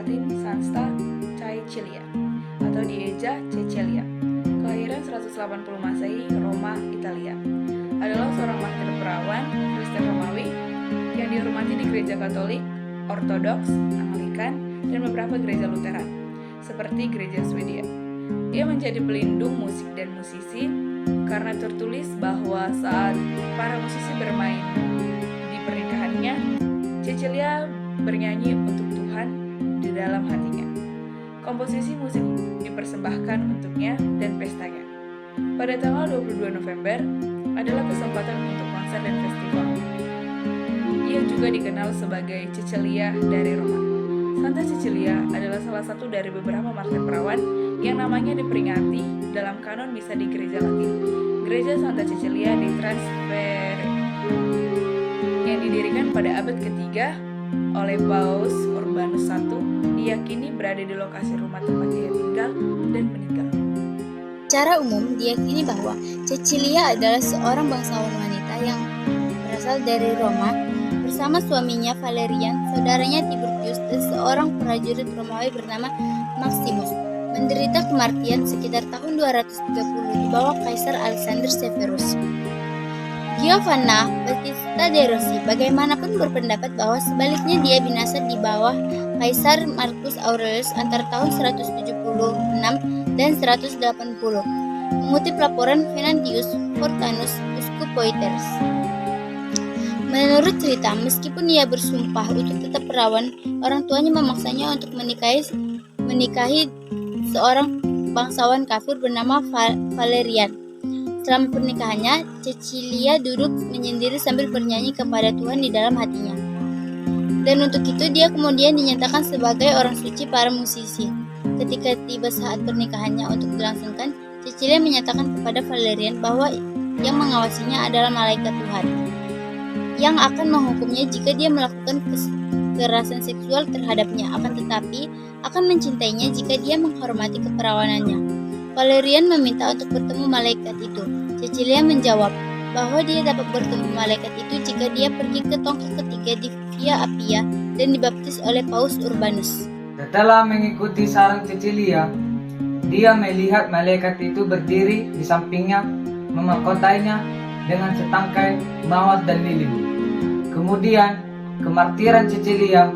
Latin Santa Cecilia atau dieja Cecilia. Kelahiran 180 Masehi, Roma, Italia. Adalah seorang martir perawan Kristen Romawi yang dihormati di gereja Katolik, Ortodoks, Anglikan, dan beberapa gereja Lutheran, seperti gereja Swedia. Dia menjadi pelindung musik dan musisi karena tertulis bahwa saat para musisi bermain di pernikahannya, Cecilia bernyanyi untuk Tuhan di dalam hatinya. Komposisi musik dipersembahkan untuknya dan pestanya. Pada tanggal 22 November adalah kesempatan untuk konser dan festival. Ia juga dikenal sebagai Cecilia dari Roma. Santa Cecilia adalah salah satu dari beberapa martir perawan yang namanya diperingati dalam kanon misa di gereja Latin, Gereja Santa Cecilia di Trastevere, yang didirikan pada abad ketiga oleh Paus Urbanus I, diyakini berada di lokasi rumah tempat dia tinggal dan meninggal. Secara umum diyakini bahwa Cecilia adalah seorang bangsawan wanita yang berasal dari Roma bersama suaminya Valerian, saudaranya Tiburtius, dan seorang prajurit Romawi bernama Maximus, menderita kematian sekitar tahun 230 di bawah Kaisar Alexander Severus. Giovanna Battista de Rossi bagaimanapun berpendapat bahwa sebaliknya dia binasa di bawah Kaisar Marcus Aurelius antara tahun 176 dan 180, mengutip laporan Venantius Fortanus Uscup Poitiers. Menurut cerita, meskipun ia bersumpah untuk tetap perawan, orang tuanya memaksanya untuk menikahi seorang bangsawan kafir bernama Valerian. Selama pernikahannya, Cecilia duduk menyendiri sambil bernyanyi kepada Tuhan di dalam hatinya. Dan untuk itu dia kemudian dinyatakan sebagai orang suci para musisi. Ketika tiba saat pernikahannya untuk dilangsungkan, Cecilia menyatakan kepada Valerian bahwa yang mengawasinya adalah malaikat Tuhan, yang akan menghukumnya jika dia melakukan kekerasan seksual terhadapnya, akan tetapi akan mencintainya jika dia menghormati keperawanannya. Valerian meminta untuk bertemu malaikat itu. Cecilia menjawab bahwa dia dapat bertemu malaikat itu jika dia pergi ke tongkat ketiga di Via Appia dan dibaptis oleh Paus Urbanus. Setelah mengikuti saran Cecilia, dia melihat malaikat itu berdiri di sampingnya, memahkotainya dengan setangkai mawar dan lilin. Kemudian, kemartiran Cecilia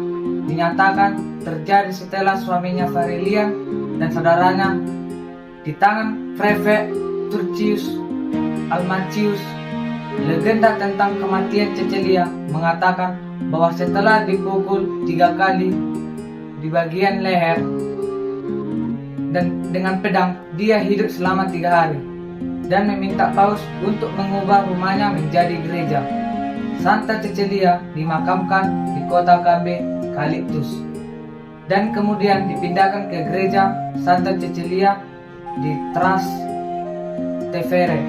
dinyatakan terjadi setelah suaminya Valerian dan saudaranya di tangan Prefek Turcius Almacius. Legenda tentang kematian Cecilia mengatakan bahwa setelah dipukul 3 kali di bagian leher dan dengan pedang, dia hidup selama 3 hari dan meminta Paus untuk mengubah rumahnya menjadi gereja. Santa Cecilia dimakamkan di kota Cabe Calyptus dan kemudian dipindahkan ke gereja Santa Cecilia di Trastevere.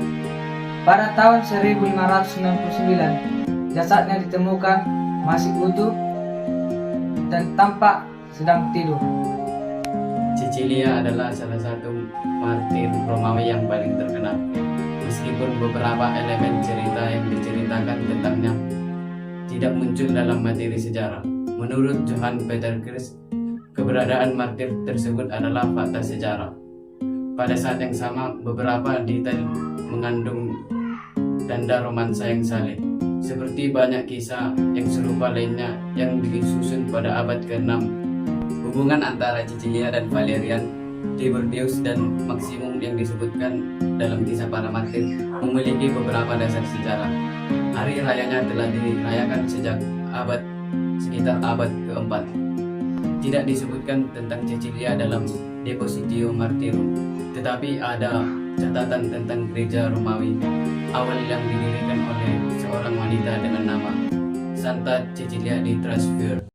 Pada tahun 1569, jasadnya ditemukan masih utuh dan tampak sedang tidur. Cecilia adalah salah satu martir Romawi yang paling terkenal. Meskipun beberapa elemen cerita yang diceritakan tentangnya tidak muncul dalam materi sejarah, menurut Johann Peter Christ, keberadaan martir tersebut adalah fakta sejarah. Pada saat yang sama, beberapa detail mengandung tanda romansa yang saleh, seperti banyak kisah yang serupa lainnya yang disusun pada abad ke-6. Hubungan antara Cecilia dan Valerian, Tiburtius dan Maximum yang disebutkan dalam kisah para martir memiliki beberapa dasar sejarah. Hari rayanya telah dirayakan sejak sekitar abad ke-4. Tidak disebutkan tentang Cecilia dalam Depositio Martyrum, tetapi ada catatan tentang gereja Romawi awal yang didirikan oleh seorang wanita dengan nama Santa Cecilia di Trastevere.